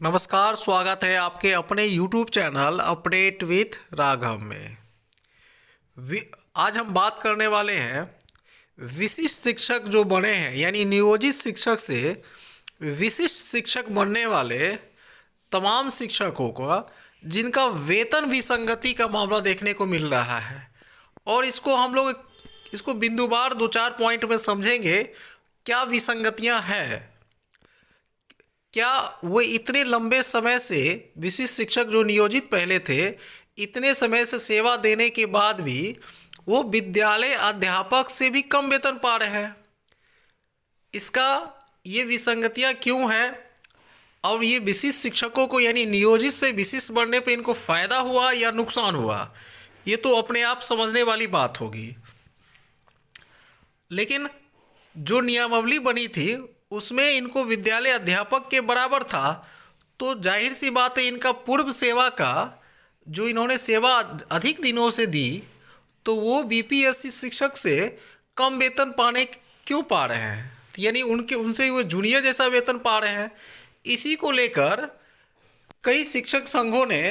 नमस्कार, स्वागत है आपके अपने YouTube channel update with Raghav में। आज हम बात करने वाले हैं विशिष्ट शिक्षक जो बने हैं, यानी नियोजित शिक्षक से विशिष्ट शिक्षक बनने वाले तमाम शिक्षकों का जिनका वेतन विसंगति का मामला देखने को मिल रहा है। और इसको हम लोग इसको बिंदुवार दो चार पॉइंट में समझेंगे। क्या विसंगतियां हैं, क्या वो इतने लंबे समय से विशिष्ट शिक्षक जो नियोजित पहले थे, इतने समय से सेवा देने के बाद भी वो विद्यालय अध्यापक से भी कम वेतन पा रहे हैं। इसका ये विसंगतियां क्यों हैं, और ये विशिष्ट शिक्षकों को यानी नियोजित से विशिष्ट बनने पे इनको फ़ायदा हुआ या नुकसान हुआ, ये तो अपने आप समझने वाली बात होगी। लेकिन जो नियमावली बनी थी उसमें इनको विद्यालय अध्यापक के बराबर था, तो जाहिर सी बात है इनका पूर्व सेवा का जो इन्होंने सेवा अधिक दिनों से दी, तो वो बीपीएससी शिक्षक से कम वेतन पाने क्यों पा रहे हैं, यानी उनसे वो जूनियर जैसा वेतन पा रहे हैं। इसी को लेकर कई शिक्षक संघों ने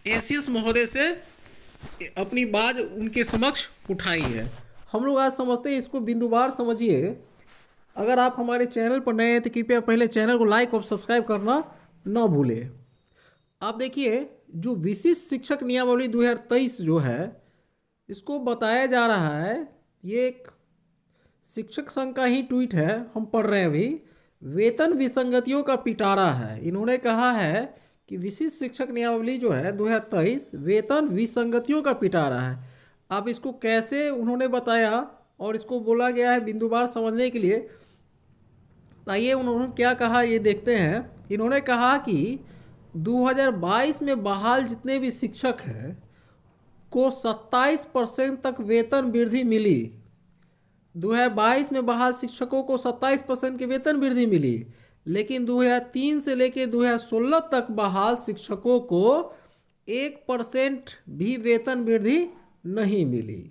एसीएस महोदय से अपनी बात उनके समक्ष उठाई है। हम लोग आज समझते हैं, इसको बिंदुवार समझिए। अगर आप हमारे चैनल पर नए हैं तो कृपया पहले चैनल को लाइक और सब्सक्राइब करना ना भूलें। आप देखिए, जो विशिष्ट शिक्षक नियमावली 2023 जो है, इसको बताया जा रहा है, ये एक शिक्षक संघ का ही ट्वीट है, हम पढ़ रहे हैं अभी। वेतन विसंगतियों का पिटारा है। इन्होंने कहा है कि विशिष्ट शिक्षक नियमावली जो है 2023 वेतन विसंगतियों का पिटारा है। अब इसको कैसे उन्होंने बताया और इसको बोला गया है बिंदुवार समझने के लिए, आइए उन्होंने क्या कहा ये देखते हैं। इन्होंने कहा कि 2022 में बहाल जितने भी शिक्षक हैं को 27% तक वेतन वृद्धि मिली। 2022 में बहाल शिक्षकों को 27% की वेतन वृद्धि मिली, लेकिन 2003 से लेकर 2016 तक बहाल शिक्षकों को 1% भी वेतन वृद्धि नहीं मिली।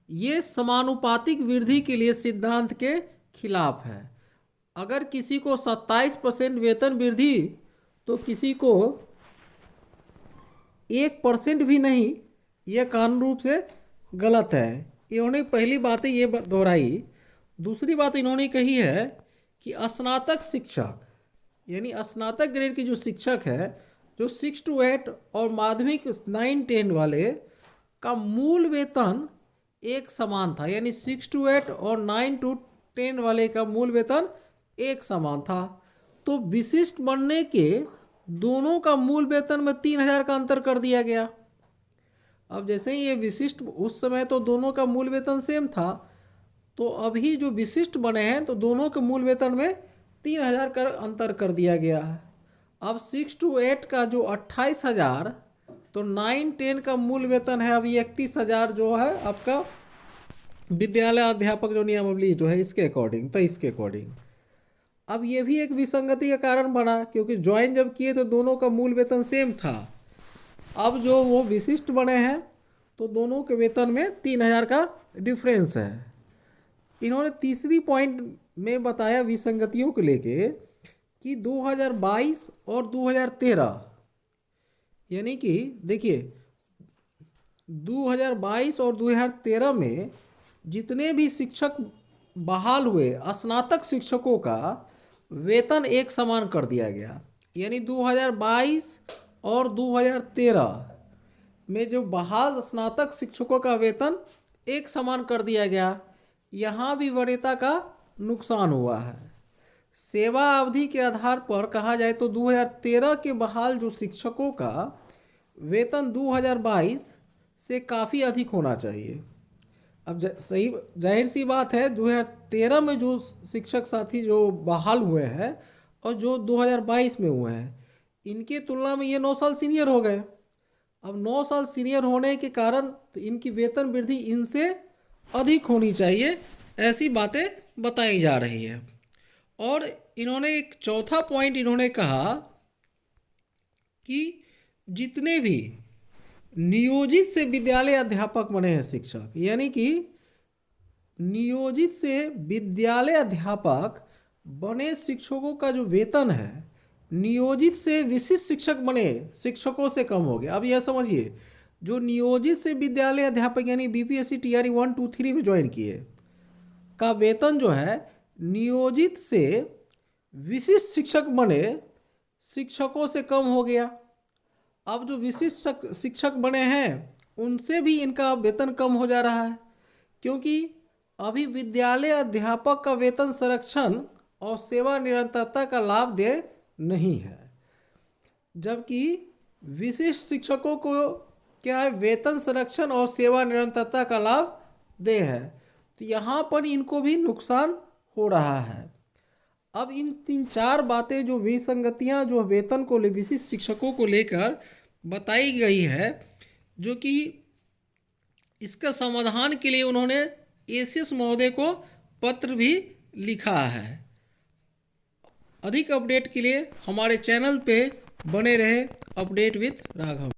ये समानुपातिक वृद्धि के लिए सिद्धांत के खिलाफ है। अगर किसी को 27% वेतन वृद्धि तो किसी को 1% भी नहीं, यह कानून रूप से गलत है। इन्होंने पहली बातें ये दोहराई। दूसरी बात इन्होंने कही है कि स्नातक शिक्षक यानी स्नातक ग्रेड की जो शिक्षक है, जो 6 to 8 और माध्यमिक 9-10 वाले का मूल वेतन एक समान था, यानी 6 to 8 और 9 to 10 वाले का मूल वेतन एक समान था। तो विशिष्ट बनने के दोनों का मूल वेतन में 3,000 का अंतर कर दिया गया। अब जैसे ही ये विशिष्ट, उस समय तो दोनों का मूल वेतन सेम था, तो अभी जो विशिष्ट बने हैं तो दोनों के मूल वेतन में 3,000 का अंतर कर दिया गया है। अब 6 to 8 का जो 28,000, तो 9-10 का मूल वेतन है अभी 31,000 जो है आपका विद्यालय अध्यापक जो नियमावली जो है इसके अकॉर्डिंग, 23 के अकॉर्डिंग। अब ये भी एक विसंगति का कारण बना, क्योंकि ज्वाइन जब किए तो दोनों का मूल वेतन सेम था। अब जो वो विशिष्ट बने हैं तो दोनों के वेतन में 3,000 का डिफरेंस है। इन्होंने तीसरी पॉइंट में बताया विसंगतियों को लेके कि 2022 और 2013, यानी कि देखिए 2022 और 2013 में जितने भी शिक्षक बहाल हुए स्नातक शिक्षकों का वेतन एक समान कर दिया गया। यानी 2022 और 2013 में जो बहाल स्नातक शिक्षकों का वेतन एक समान कर दिया गया। यहाँ भी वरीयता का नुकसान हुआ है। सेवा अवधि के आधार पर कहा जाए तो 2013 के बहाल जो शिक्षकों का वेतन 2022 से काफ़ी अधिक होना चाहिए। अब सही जाहिर सी बात है, 2013 में जो शिक्षक साथी जो बहाल हुए हैं और जो 2022 में हुए हैं, इनकी तुलना में ये 9 साल सीनियर हो गए। अब 9 साल सीनियर होने के कारण तो इनकी वेतन वृद्धि इनसे अधिक होनी चाहिए, ऐसी बातें बताई जा रही है। और इन्होंने एक चौथा पॉइंट इन्होंने कहा कि जितने भी नियोजित से विद्यालय अध्यापक बने हैं शिक्षक, यानी कि नियोजित से विद्यालय अध्यापक बने शिक्षकों का जो वेतन है, नियोजित से विशिष्ट शिक्षक बने शिक्षकों से कम हो गया। अब यह समझिए, जो नियोजित से विद्यालय अध्यापक यानी बीपीएससी टीआरई 1, 2, 3 में ज्वाइन किए का वेतन जो है नियोजित से विशिष्ट शिक्षक बने शिक्षकों से कम हो गया। अब जो विशिष्ट शिक्षक बने हैं उनसे भी इनका वेतन कम हो जा रहा है, क्योंकि अभी विद्यालय अध्यापक का वेतन संरक्षण और सेवा निरंतरता का लाभ दे नहीं है, जबकि विशिष्ट शिक्षकों को क्या है, वेतन संरक्षण और सेवा निरंतरता का लाभ दे है। तो यहाँ पर इनको भी नुकसान हो रहा है। अब इन 3-4 बातें जो विसंगतियाँ जो वेतन को विशिष्ट शिक्षकों को लेकर बताई गई है, जो कि इसका समाधान के लिए उन्होंने एसीएस महोदय को पत्र भी लिखा है। अधिक अपडेट के लिए हमारे चैनल पे बने रहे अपडेट विथ राघव।